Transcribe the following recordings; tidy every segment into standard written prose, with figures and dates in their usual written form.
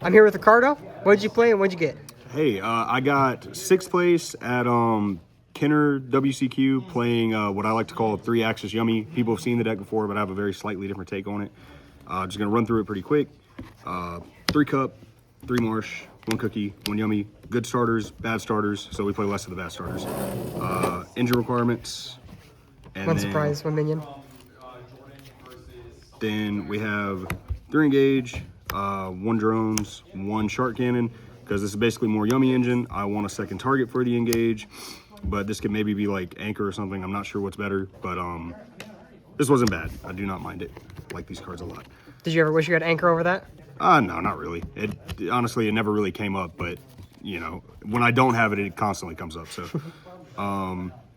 I'm here with Ricardo. What did you play and what did you get? Hey, I got 6th place at Kenner WCQ playing what I like to call 3-axis yummy. People have seen the deck before, but I have a very slightly different take on it. Just gonna run through it pretty quick. 3 cup, 3 marsh, 1 cookie, 1 yummy. Good starters, bad starters, so we play less of the bad starters. Engine requirements. And One surprise, 1 minion. Then we have 3 engage, 1 drones, 1 shark cannon, because this is basically more yummy engine. I want a second target for the engage, but this could maybe be like anchor or something. I'm not sure what's better, but this wasn't bad. I do not mind it. I like these cards a lot. Did you ever wish you had anchor over that? No, not really. Honestly, it never really came up, but you know, when I don't have it, it constantly comes up. So,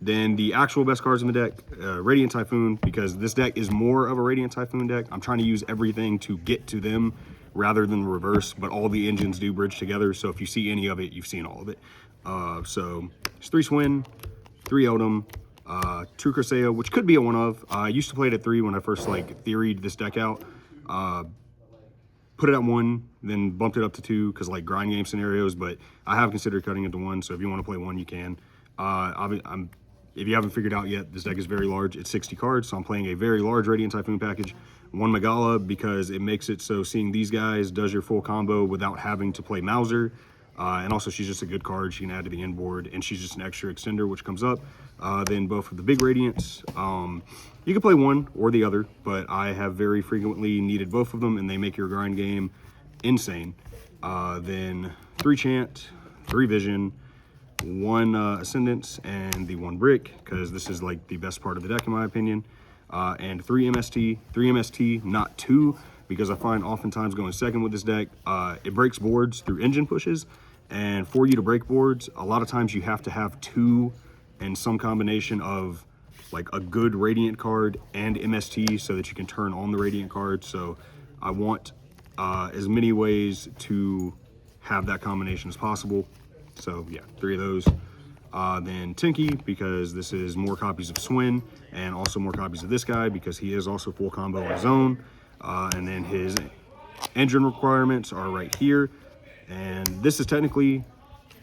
then the actual best cards in the deck, Radiant Typhoon, because this deck is more of a Radiant Typhoon deck. I'm trying to use everything to get to them rather than reverse, but all the engines do bridge together. So if you see any of it, you've seen all of it. So it's 3 Swin, 3 Eldom, 2 Cruseo, which could be a one of. I used to play it at 3 when I first like theoried this deck out. Put it at 1, then bumped it up to 2 because like grind game scenarios, but I have considered cutting it to 1. So if you want to play 1, you can. If you haven't figured out yet, this deck is very large. It's 60 cards, so I'm playing a very large Radiant Typhoon package. 1 Megala because it makes it so seeing these guys does your full combo without having to play Mauser. And also she's just a good card she can add to the end board, and she's just an extra extender which comes up. Then both of the big Radiants. You can play one or the other, but I have very frequently needed both of them, and they make your grind game insane. Then 3 Chant, 3 Vision, 1 Ascendance, and the 1 Brick, because this is like the best part of the deck in my opinion. And 3 MST, not 2, because I find oftentimes going second with this deck, it breaks boards through engine pushes, and for you to break boards, a lot of times you have to have 2 and some combination of like a good Radiant card and MST so that you can turn on the Radiant card. So I want as many ways to have that combination as possible. So yeah, 3 of those. Then Tinky, because this is more copies of Swin and also more copies of this guy because he is also full combo on his own. And then his engine requirements are right here. And this is technically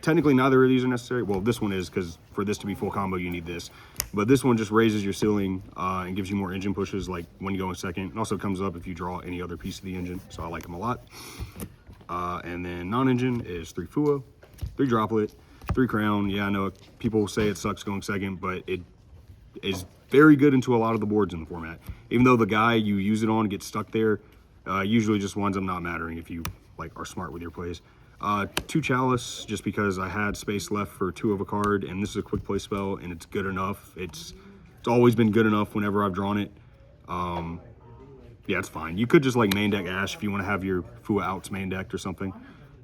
neither of these are necessary. Well, this one is, because for this to be full combo, you need this. But this one just raises your ceiling and gives you more engine pushes, like when you go in second. It also comes up if you draw any other piece of the engine, so I like them a lot. And then non-engine is 3 Fua, 3 Droplet, 3 Crown. Yeah, I know people say it sucks going second, but it is very good into a lot of the boards in the format. Even though the guy you use it on gets stuck there, usually just winds up not mattering if you like are smart with your plays. 2 Chalice, just because I had space left for 2 of a card, and this is a quick play spell, and it's good enough. It's always been good enough whenever I've drawn it. Yeah, it's fine. You could just like main deck Ash if you want to have your Fua outs main decked or something.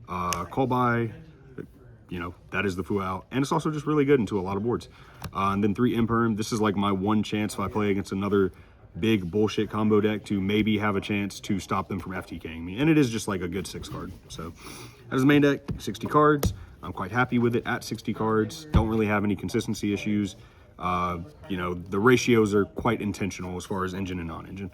Call by, you know, that is the Fua out, and it's also just really good into a lot of boards. And then 3 Imperm. This is like my one chance if I play against another big bullshit combo deck to maybe have a chance to stop them from FTKing me, and it is just like a good 6 card. So that is main deck, 60 cards. I'm quite happy with it at 60 cards. Don't really have any consistency issues. You know, the ratios are quite intentional as far as engine and non-engine.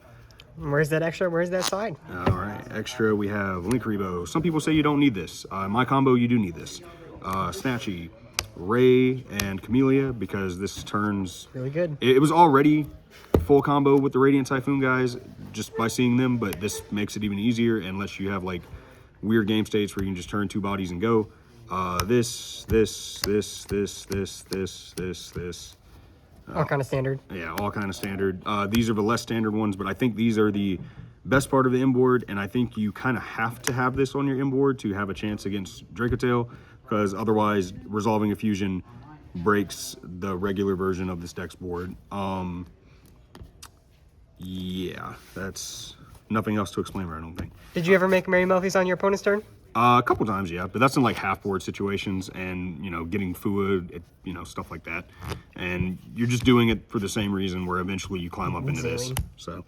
Where's that extra? Where's that side? All right, extra we have Linkuriboh. Some people say you don't need this. My combo, you do need this. Snatchy, Ray, and Camellia, because this turns Really good. It was already full combo with the Radiant Typhoon guys just by seeing them, but this makes it even easier and lets you have like weird game states where you can just turn 2 bodies and go. This. All kind of standard. Yeah, all kind of standard. These are the less standard ones, but I think these are the best part of the inboard, and I think you kind of have to have this on your inboard to have a chance against Dracotail, because otherwise Resolving Effusion breaks the regular version of this deck's board. Yeah, that's nothing else to explain, I don't think. Did you ever make Mary Melfi's on your opponent's turn? A couple times, yeah, but that's in like half board situations and, you know, getting Fua, you know, stuff like that. And you're just doing it for the same reason where eventually you climb up into this. So,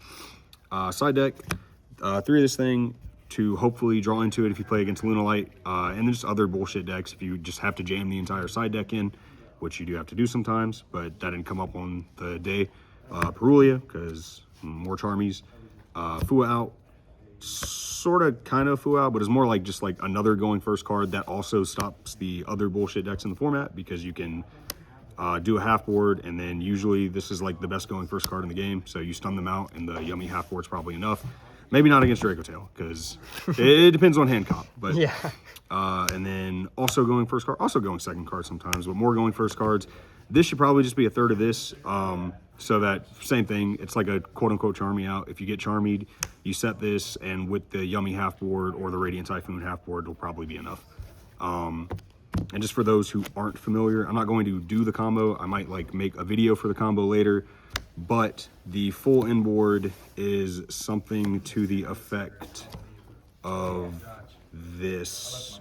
side deck, 3 of this thing to hopefully draw into it if you play against Lunalight, and then just other bullshit decks if you just have to jam the entire side deck in, which you do have to do sometimes, but that didn't come up on the day. Perulia, because more Charmies, Fua out, sort of kind of foo out, but it's more like just like another going first card that also stops the other bullshit decks in the format, because you can do a half board, and then usually this is like the best going first card in the game, so you stun them out, and the yummy half board's probably enough. Maybe not against Draco Tail, because it depends on hand comp. But Yeah. And then also going first card, also going second card sometimes, but more going first cards. This should probably just be a third of this. So that same thing, it's like a quote unquote Charmy out. If you get Charmied, you set this, and with the Yummy half board or the Radiant Typhoon half board, it'll probably be enough. And just for those who aren't familiar, I'm not going to do the combo. I might like make a video for the combo later, but the full inboard is something to the effect of this.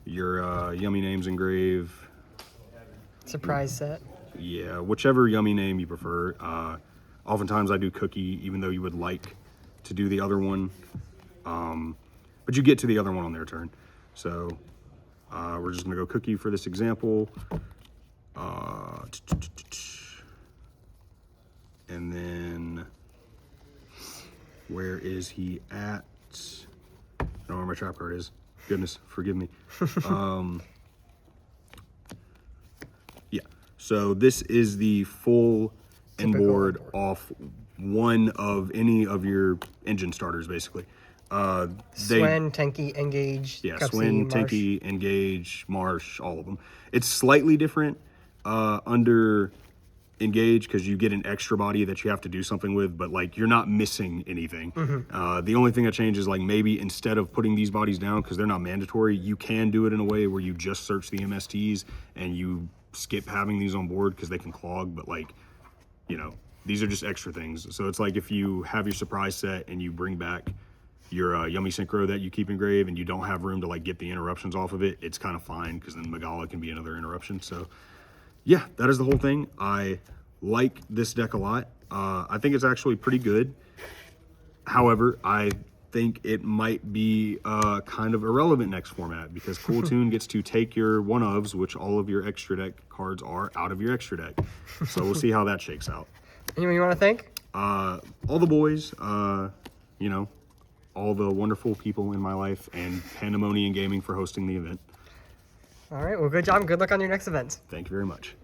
Your Yummy Names engrave. Surprise set. Yeah, whichever Yummy name you prefer. Oftentimes I do Cookie, even though you would like to do the other one. But you get to the other one on their turn. So we're just gonna go Cookie for this example. And then where is he at? I don't know where my trap card is. Goodness, forgive me. Yeah, so this is the full inboard off one of any of your engine starters, basically. Swen, Tenki, Engage, yeah, Cupsy, Swin, Marsh. Tenki, Engage, Marsh, all of them. It's slightly different under Engage, because you get an extra body that you have to do something with, but like you're not missing anything. The only thing that changes, like maybe instead of putting these bodies down, because they're not mandatory, you can do it in a way where you just search the MSTs and you skip having these on board because they can clog, but like, you know, these are just extra things. So it's like if you have your surprise set and you bring back your Yummy Synchro that you keep engrave and you don't have room to like get the interruptions off of it, it's kind of fine, because then Megala can be another interruption. So yeah, that is the whole thing. I like this deck a lot. I think it's actually pretty good. However, I think it might be kind of irrelevant next format, because Cool Tune gets to take your one-ofs, which all of your extra deck cards are, out of your extra deck. So we'll see how that shakes out. Anyone you want to thank? All the boys, you know, all the wonderful people in my life, and Pandemonium Gaming for hosting the event. All right. Well, good job. Good luck on your next events. Thank you very much.